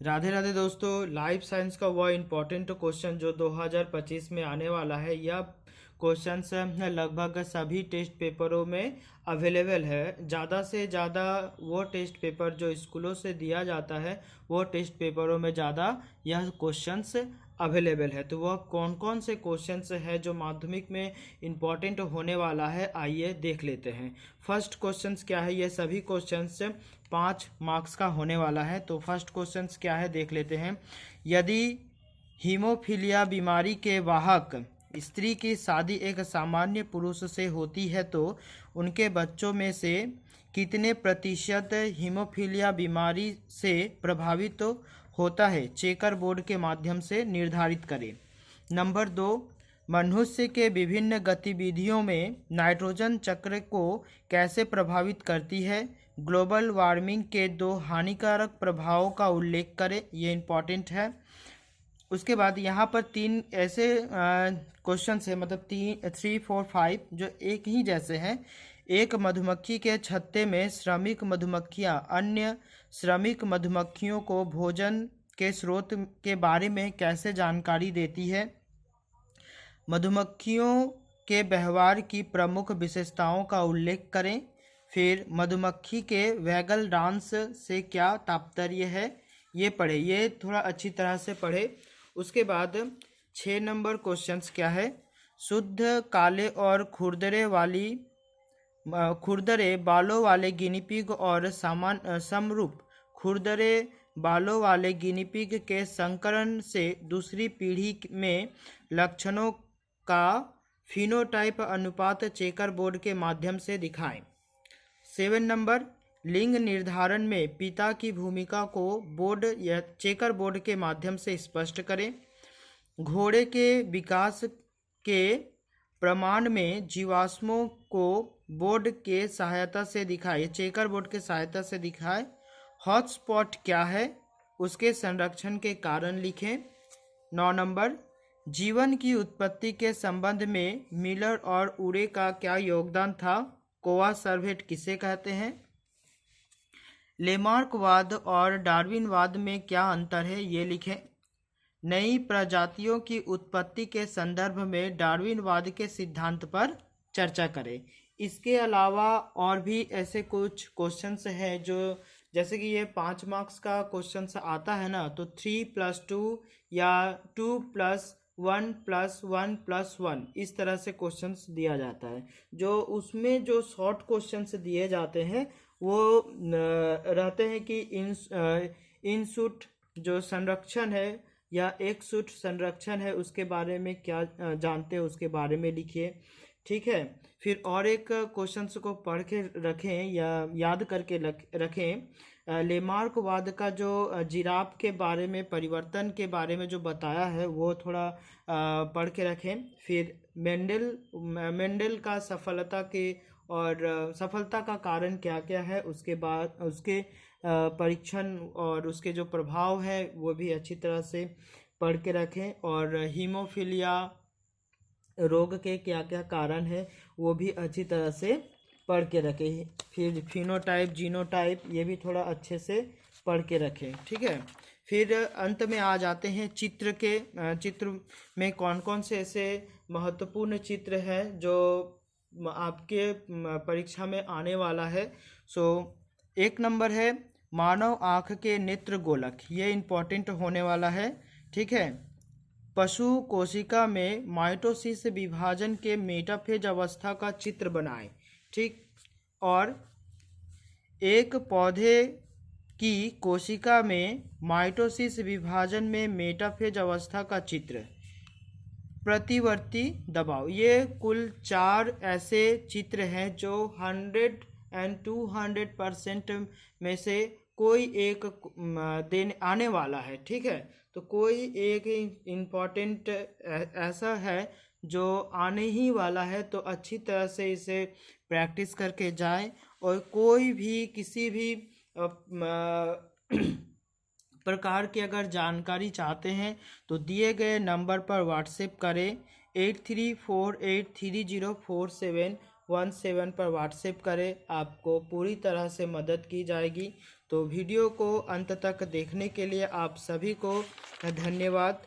राधे राधे दोस्तों। Life science का वह इम्पोर्टेंट क्वेश्चन जो 2025 में आने वाला है, यह क्वेश्चंस लगभग सभी टेस्ट पेपरों में अवेलेबल है। ज़्यादा से ज़्यादा वो टेस्ट पेपर जो स्कूलों से दिया जाता है, वो टेस्ट पेपरों में ज़्यादा यह क्वेश्चंस अवेलेबल है। तो वह कौन कौन से क्वेश्चंस है जो माध्यमिक में इम्पोर्टेंट होने वाला है, आइए देख लेते हैं। फर्स्ट क्वेश्चंस क्या है, ये सभी क्वेश्चंस 5 मार्क्स का होने वाला है। तो फर्स्ट क्वेश्चंस क्या है देख लेते हैं। यदि हीमोफीलिया बीमारी के वाहक स्त्री की शादी एक सामान्य पुरुष से होती है तो उनके बच्चों में से कितने प्रतिशत हीमोफीलिया बीमारी से प्रभावित होता है, चेकर बोर्ड के माध्यम से निर्धारित करें। नंबर 2, मनुष्य के विभिन्न गतिविधियों में नाइट्रोजन चक्र को कैसे प्रभावित करती है, ग्लोबल वार्मिंग के 2 हानिकारक प्रभावों का उल्लेख करें। ये इम्पॉर्टेंट है। उसके बाद यहाँ पर 3 ऐसे क्वेश्चन है, मतलब 3, 4, 5 जो एक ही जैसे हैं। एक मधुमक्खी के छत्ते में श्रमिक मधुमक्खियाँ अन्य श्रमिक मधुमक्खियों को भोजन के स्रोत के बारे में कैसे जानकारी देती है। मधुमक्खियों के व्यवहार की प्रमुख विशेषताओं का उल्लेख करें। फिर मधुमक्खी के वैगल डांस से क्या तात्पर्य है, ये पढ़े, ये थोड़ा अच्छी तरह से पढ़े। उसके बाद 6 नंबर क्वेश्चंस क्या है। शुद्ध काले और खुरदरे बालों वाले गिनीपिग और समरूप खुरदरे बालों वाले गिनीपिग के संकरण से दूसरी पीढ़ी में लक्षणों का फिनोटाइप अनुपात चेकर बोर्ड के माध्यम से दिखाएं। 7 नंबर, लिंग निर्धारण में पिता की भूमिका को बोर्ड या चेकर बोर्ड के माध्यम से स्पष्ट करें। घोड़े के विकास के प्रमाण में जीवाश्मों को बोर्ड के सहायता से दिखाए, चेकर बोर्ड के सहायता से दिखाए। हॉटस्पॉट क्या है, उसके संरक्षण के कारण लिखें। 9 नंबर, जीवन की उत्पत्ति के संबंध में मिलर और उरे का क्या योगदान था, कोआ सर्वेट किसे कहते हैं। लेमार्कवाद और डार्विनवाद में क्या अंतर है, ये लिखें। नई प्रजातियों की उत्पत्ति के संदर्भ में डार्विनवाद के सिद्धांत पर चर्चा करें। इसके अलावा और भी ऐसे कुछ क्वेश्चंस हैं जो, जैसे कि ये 5 मार्क्स का क्वेश्चंस आता है ना, तो 3+2 या 2+1 + 1+1 इस तरह से क्वेश्चंस दिया जाता है। जो उसमें जो शॉर्ट क्वेश्चंस दिए जाते हैं वो रहते हैं कि इनशूट जो संरक्षण है या एक सूट संरक्षण है, उसके बारे में क्या जानते हैं, उसके बारे में लिखिए। ठीक है। फिर और एक क्वेश्चंस को पढ़ के रखें या याद करके रखें। लेमार्कवाद का जो जिराफ के बारे में परिवर्तन के बारे में जो बताया है वो थोड़ा पढ़ के रखें। फिर मेंडल का सफलता का कारण क्या क्या है, उसके बाद उसके परीक्षण और उसके जो प्रभाव है वो भी अच्छी तरह से पढ़ के रखें। और हीमोफीलिया रोग के क्या क्या कारण है वो भी अच्छी तरह से पढ़ के रखें। फिर फिनोटाइप जीनोटाइप ये भी थोड़ा अच्छे से पढ़ के रखें। ठीक है। फिर अंत में आ जाते हैं चित्र में कौन कौन से ऐसे महत्वपूर्ण चित्र हैं जो आपके परीक्षा में आने वाला है। 1 नंबर है मानव आँख के नेत्र गोलक, ये इम्पोर्टेंट होने वाला है। ठीक है। पशु कोशिका में माइटोसिस विभाजन के मेटाफेज अवस्था का चित्र बनाएं। ठीक। और एक पौधे की कोशिका में माइटोसिस विभाजन में मेटाफेज अवस्था का चित्र, प्रतिवर्ती दबाव, ये कुल 4 ऐसे चित्र हैं जो 100 और 200% में से कोई एक देने आने वाला है। ठीक है। तो कोई एक इम्पॉर्टेंट ऐसा है जो आने ही वाला है, तो अच्छी तरह से इसे प्रैक्टिस करके जाएं। और कोई भी किसी भी प्रकार की अगर जानकारी चाहते हैं तो दिए गए नंबर पर व्हाट्सएप करें। 8348304717 पर व्हाट्सएप करें, आपको पूरी तरह से मदद की जाएगी। तो वीडियो को अंत तक देखने के लिए आप सभी को धन्यवाद।